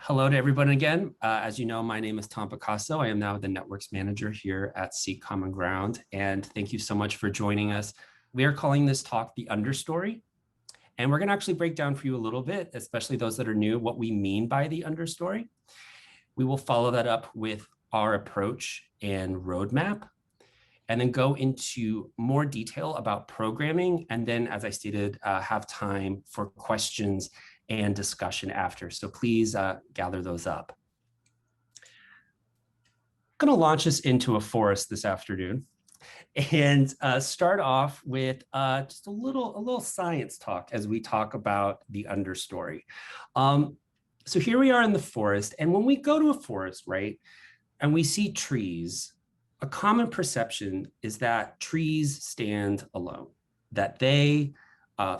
Hello to everyone again. As you know, my name is Tom Picasso. I am now the Networks Manager here at Seek Common Ground, and thank you so much for joining us. We are calling this talk the Understory, and we're going to actually break down for you a little bit, especially those that are new, what we mean by the Understory. We will follow that up with our approach and roadmap, and then go into more detail about programming, and then, as I stated, have time for questions and discussion after. So please gather those up. I'm going to launch us into a forest this afternoon and start off with just a little science talk as we talk about the Understory. So here we are in the forest, and when we go to a forest, right, and we see trees, a common perception is that trees stand alone, that they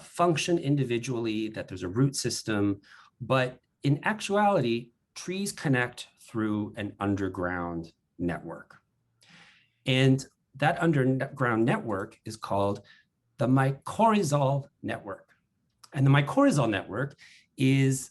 function individually, that there's a root system, but in actuality, trees connect through an underground network. And that underground network is called the mycorrhizal network. And the mycorrhizal network is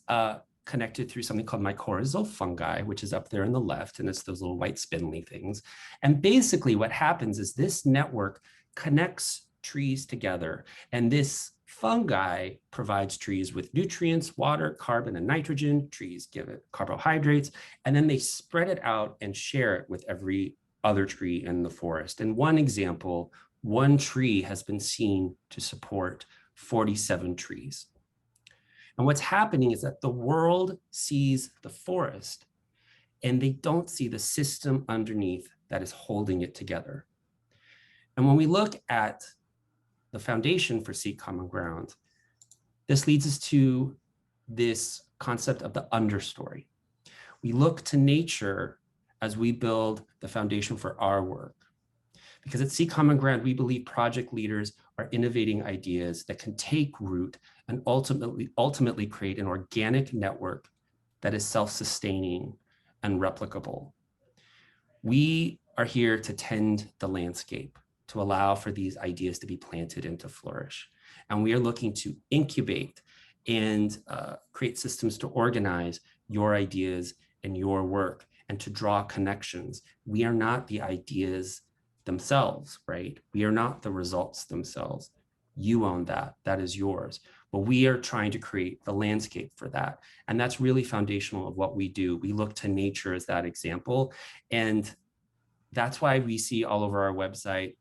connected through something called mycorrhizal fungi, which is up there on the left, and it's those little white spindly things. And basically what happens is this network connects trees together, and this fungi provides trees with nutrients, water, carbon, and nitrogen. Trees give it carbohydrates, and then they spread it out and share it with every other tree in the forest. And one example, one tree has been seen to support 47 trees. And what's happening is that the world sees the forest and they don't see the system underneath that is holding it together. And when we look at the foundation for Seek Common Ground, this leads us to this concept of the understory. We look to nature as we build the foundation for our work. Because at Seek Common Ground, we believe project leaders are innovating ideas that can take root and ultimately create an organic network that is self-sustaining and replicable. We are here to tend the landscape, to allow for these ideas to be planted and to flourish. And we are looking to incubate and create systems to organize your ideas and your work and to draw connections. We are not the ideas themselves, right? We are not the results themselves. You own that, that is yours. But we are trying to create the landscape for that. And that's really foundational of what we do. We look to nature as that example. And that's why we see all over our website,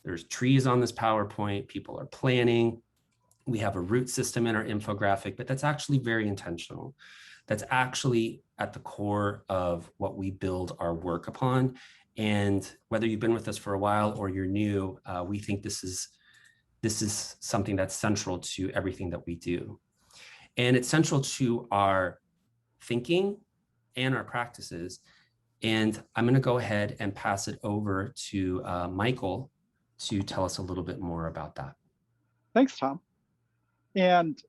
there's trees on this PowerPoint, people are planning. We have a root system in our infographic, but that's actually very intentional. That's actually at the core of what we build our work upon. And whether you've been with us for a while or you're new, we think this is something that's central to everything that we do. And it's central to our thinking and our practices. And I'm going to go ahead and pass it over to Michael to tell us a little bit more about that. Thanks, Tom. And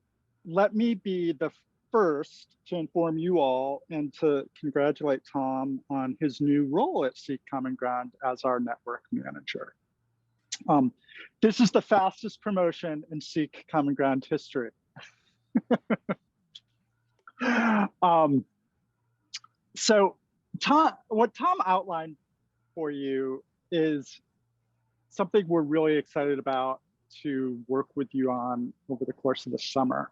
let me be the first to inform you all and to congratulate Tom on his new role at Seek Common Ground as our network manager. This is the fastest promotion in Seek Common Ground history. So what Tom outlined for you is something we're really excited about to work with you on over the course of the summer.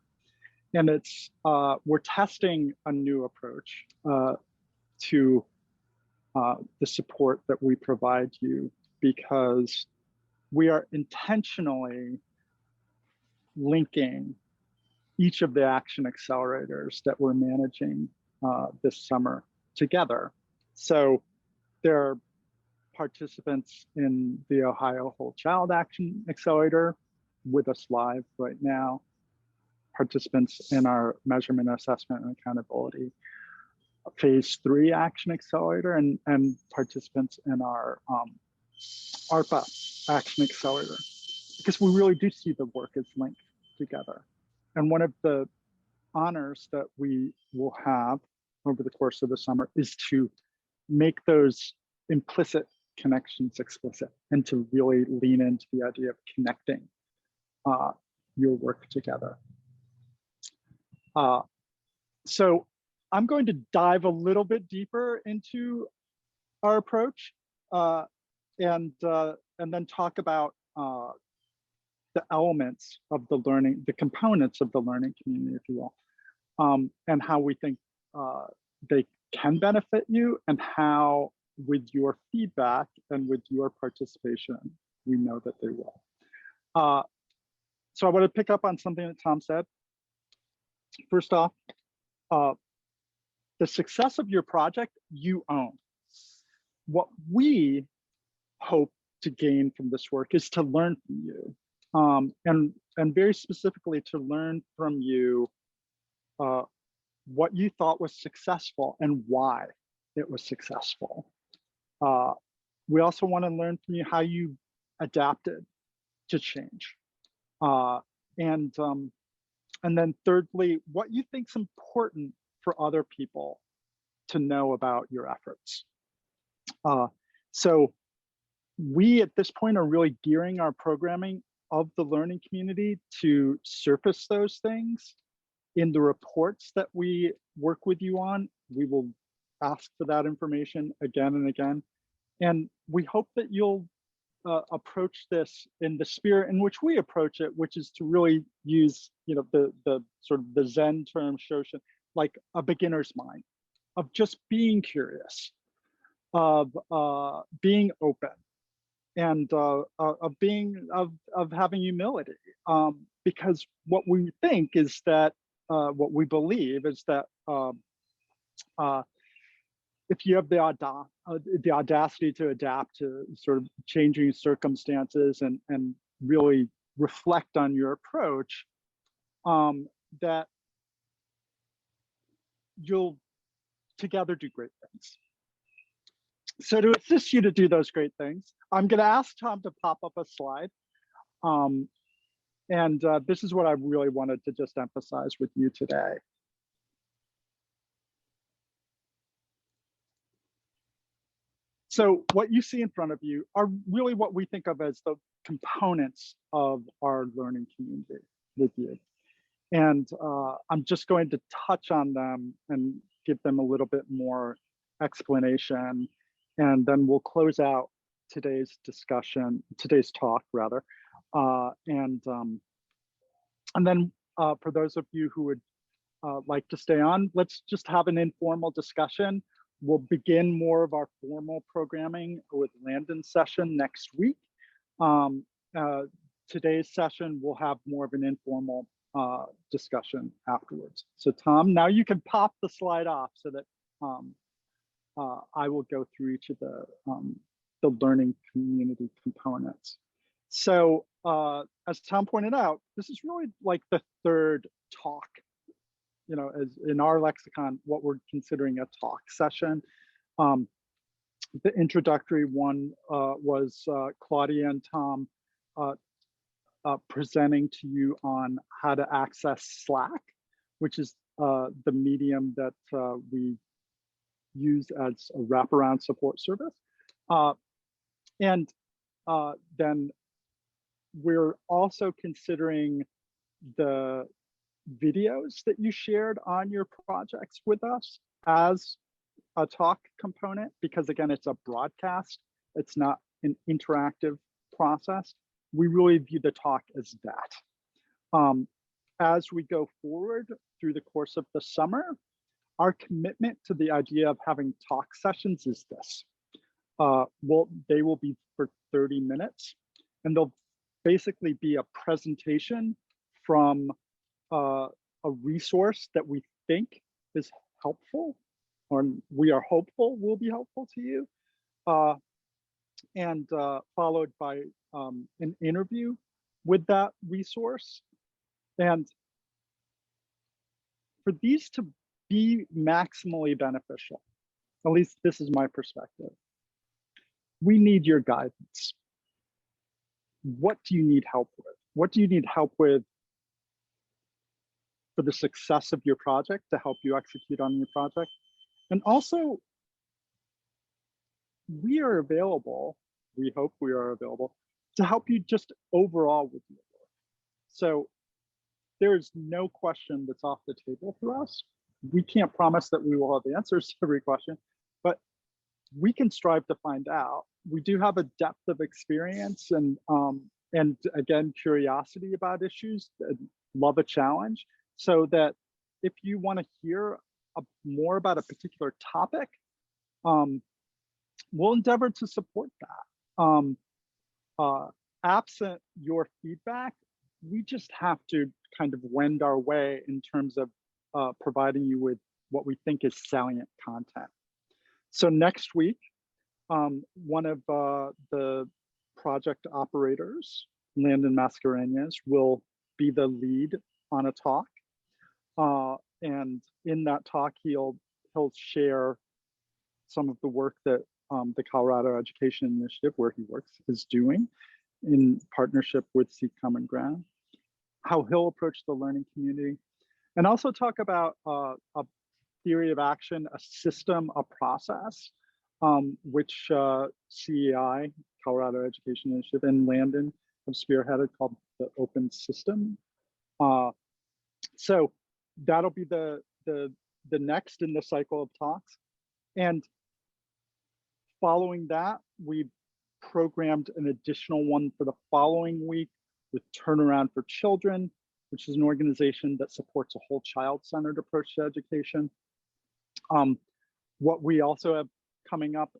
And it's, we're testing a new approach to the support that we provide you, because we are intentionally linking each of the action accelerators that we're managing this summer together. So there are participants in the Ohio Whole Child Action Accelerator with us live right now, participants in our Measurement, Assessment, and Accountability Phase 3 Action Accelerator, and participants in our ARPA Action Accelerator, because we really do see the work as linked together. And one of the honors that we will have over the course of the summer is to make those implicit connections explicit and to really lean into the idea of connecting your work together. So I'm going to dive a little bit deeper into our approach and then talk about the elements of the learning, the components of the learning community, if you will, and how we think they can benefit you, and how, with your feedback and with your participation, we know that they will. So I want to pick up on something that Tom said. First off, the success of your project, you own. What we hope to gain from this work is to learn from you, and very specifically to learn from you what you thought was successful and why it was successful. We also want to learn from you how you adapted to change. And then thirdly, what you think is important for other people to know about your efforts. So we at this point are really gearing our programming of the learning community to surface those things in the reports that we work with you on. We will ask for that information again and again. And we hope that you'll approach this in the spirit in which we approach it, which is to really use, the sort of the Zen term shoshin, like a beginner's mind, of just being curious, of being open, and of having humility. Because what we think is that what we believe is that if you have the audacity to adapt to sort of changing circumstances and really reflect on your approach, that you'll together do great things. So to assist you to do those great things, I'm going to ask Tom to pop up a slide. This is what I really wanted to just emphasize with you today. So what you see in front of you are really what we think of as the components of our learning community with you. And I'm just going to touch on them and give them a little bit more explanation. And then we'll close out today's discussion, today's talk rather. And then for those of you who would like to stay on, let's just have an informal discussion. We'll begin more of our formal programming with Landon's session next week. Today's session, we'll have more of an informal discussion afterwards. So Tom, now you can pop the slide off so that I will go through each of the learning community components. So as Tom pointed out, this is really like the third talk, as in our lexicon, what we're considering a talk session. The introductory one was Claudia and Tom presenting to you on how to access Slack, which is the medium that we use as a wraparound support service. Then we're also considering the videos that you shared on your projects with us as a talk component, because again, it's a broadcast, it's not an interactive process. We really view the talk as that. As we go forward through the course of the summer, our commitment to the idea of having talk sessions is this. They will be for 30 minutes, and they'll basically be a presentation from a resource that we think is helpful, or we are hopeful will be helpful to you, and followed by an interview with that resource. And for these to be maximally beneficial, at least this is my perspective, we need your guidance. What do you need help with? What do you need help with for the success of your project, to help you execute on your project? And also, we are available, we hope we are available, to help you just overall with your work. So there's no question that's off the table for us We can't promise that we will have the answers to every question, but we can strive to find out. We do have a depth of experience and again, curiosity about issues, love a challenge, so that if you want to hear more about a particular topic, we'll endeavor to support that. Absent your feedback, we just have to kind of wend our way in terms of providing you with what we think is salient content. So next week, one of the project operators, Landon Mascarenhas, will be the lead on a talk. And in that talk, he'll share some of the work that the Colorado Education Initiative, where he works, is doing in partnership with Seek Common Ground, how he'll approach the learning community, and also talk about a theory of action, a system, a process, which CEI, Colorado Education Initiative, and Landon have spearheaded, called the Open System. So that'll be the next in the cycle of talks. And following that, we programmed an additional one for the following week with Turnaround for Children, which is an organization that supports a whole child-centered approach to education. What we also have coming up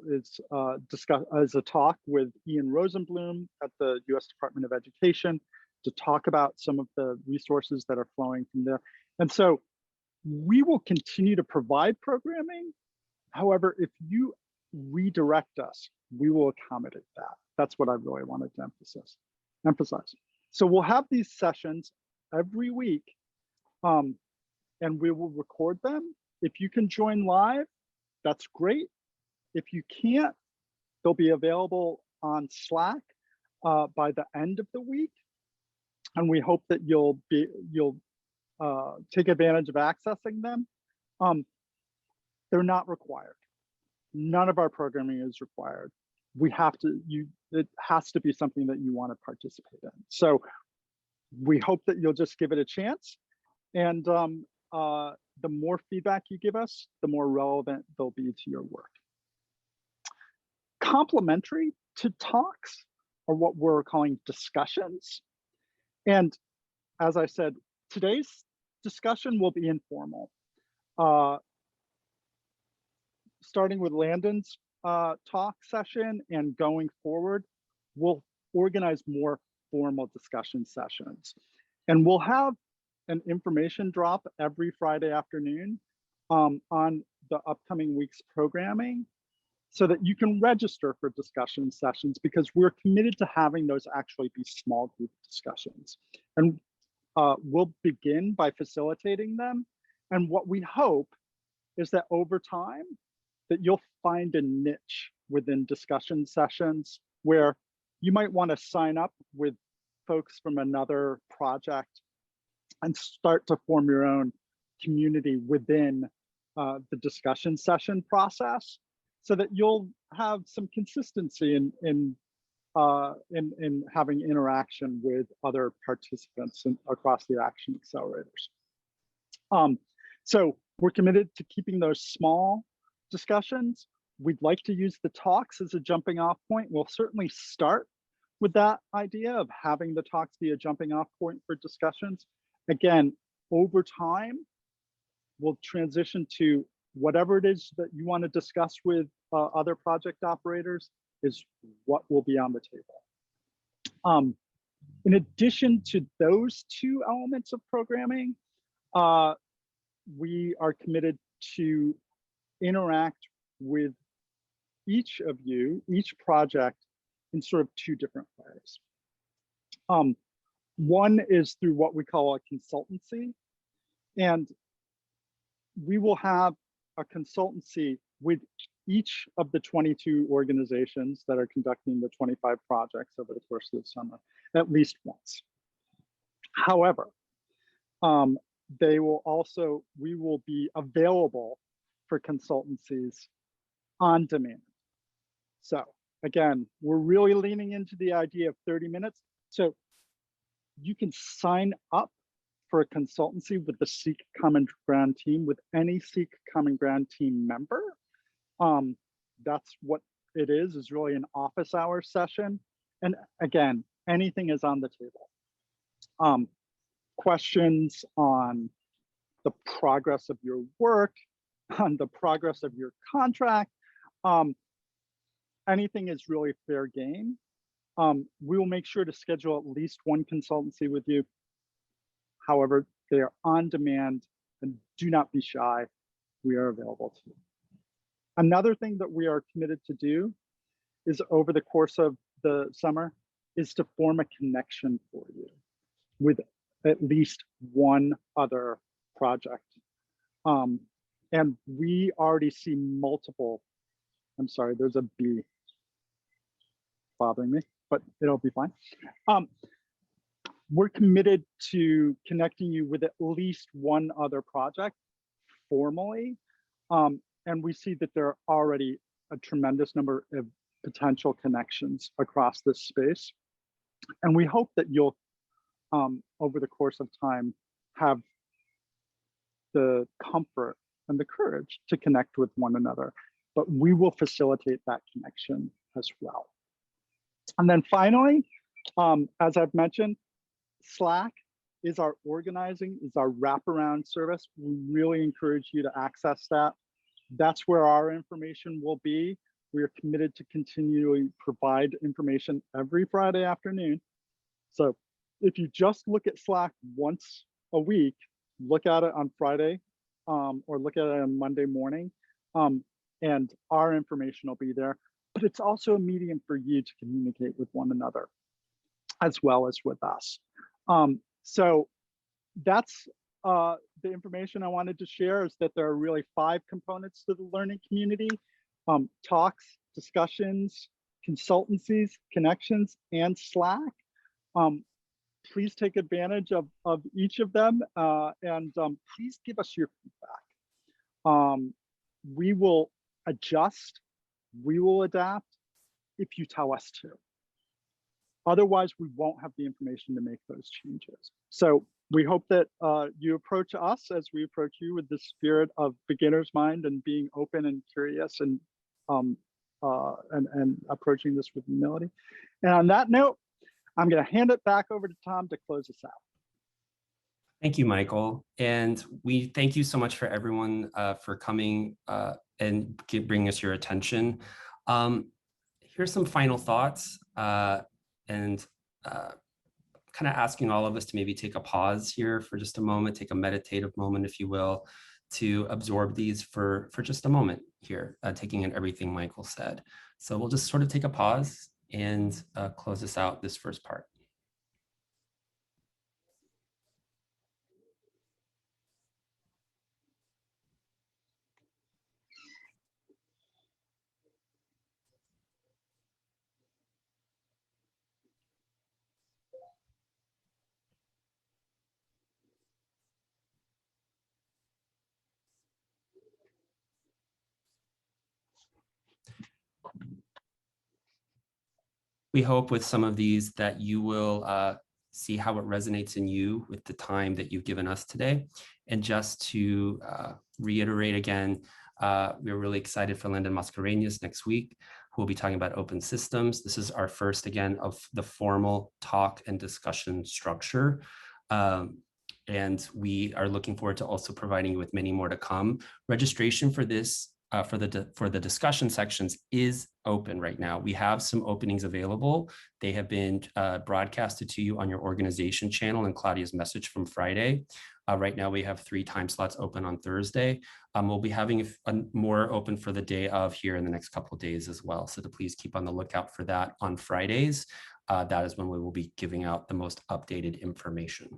is a talk with Ian Rosenblum at the U.S. Department of Education to talk about some of the resources that are flowing from there. And so we will continue to provide programming. However, if you redirect us, we will accommodate that. That's what I really wanted to emphasize. So we'll have these sessions every week, and we will record them. If you can join live, that's great. If you can't, they'll be available on Slack by the end of the week, and we hope that you'll take advantage of accessing them. They're not required. None of our programming is required. It has to be something that you want to participate in. So we hope that you'll just give it a chance. And the more feedback you give us, the more relevant they'll be to your work. Complementary to talks are what we're calling discussions. And as I said, today's discussion will be informal. Starting with Landon's talk session and going forward, we'll organize more formal discussion sessions. And we'll have an information drop every Friday afternoon on the upcoming week's programming, so that you can register for discussion sessions, because we're committed to having those actually be small group discussions. And we'll begin by facilitating them. And what we hope is that over time, that you'll find a niche within discussion sessions where you might want to sign up with folks from another project and start to form your own community within the discussion session process, so that you'll have some consistency in having interaction with other participants across the action accelerators. So we're committed to keeping those small discussions. We'd like to use the talks as a jumping off point. We'll certainly start with that idea of having the talks be a jumping off point for discussions. Again, over time, we'll transition to whatever it is that you want to discuss with other project operators is what will be on the table. In addition to those two elements of programming, we are committed to interact with each of you, each project, in sort of two different ways. One is through what we call a consultancy, and we will have a consultancy with each of the 22 organizations that are conducting the 25 projects over the course of the summer, at least once. However, we will be available for consultancies on demand. So again, we're really leaning into the idea of 30 minutes. So you can sign up for a consultancy with the Seek Common Ground team, with any Seek Common Ground team member. That's what it is really an office hour session. And again, anything is on the table. Questions on the progress of your work, on the progress of your contract, anything is really fair game. We will make sure to schedule at least one consultancy with you. However, they are on demand, and do not be shy. We are available to you. Another thing that we are committed to do is over the course of the summer is to form a connection for you with at least one other project. And we already see multiple, I'm sorry, there's a bee bothering me, but it'll be fine. We're committed to connecting you with at least one other project formally. And we see that there are already a tremendous number of potential connections across this space. And we hope that you'll, over the course of time, have the comfort and the courage to connect with one another. But we will facilitate that connection as well. And then finally, as I've mentioned, Slack is our organizing, is our wraparound service. We really encourage you to access that. That's where our information will be. We are committed to continually provide information every Friday afternoon. So if you just look at Slack once a week, look at it on Friday or look at it on Monday morning, and our information will be there. But it's also a medium for you to communicate with one another as well as with us. So that's the information I wanted to share, is that there are really 5 components to the learning community: talks, discussions, consultancies, connections, and Slack. Please take advantage of each of them, and please give us your feedback. We will adjust, we will adapt if you tell us to. Otherwise, we won't have the information to make those changes. So we hope that you approach us as we approach you with the spirit of beginner's mind and being open and curious and approaching this with humility. And on that note, I'm going to hand it back over to Tom to close us out. Thank you, Michael. And we thank you so much for everyone for coming and bringing us your attention. Here's some final thoughts and kind of asking all of us to maybe take a pause here for just a moment, take a meditative moment, if you will, to absorb these for just a moment here, taking in everything Michael said. So we'll just sort of take a pause and close this out, this first part. We hope with some of these that you will see how it resonates in you with the time that you've given us today. And just to reiterate again, we're really excited for Lyndon Mascarenhas next week, who will be talking about open systems. This is our first, again, of the formal talk and discussion structure. And we are looking forward to also providing you with many more to come. Registration for this for the discussion sections is open right now. We have some openings available. They have been broadcasted to you on your organization channel in Claudia's message from Friday. Right now we have 3 time slots open on Thursday. We'll be having more open for the day of here in the next couple of days as well. So to please keep on the lookout for that on Fridays. That is when we will be giving out the most updated information.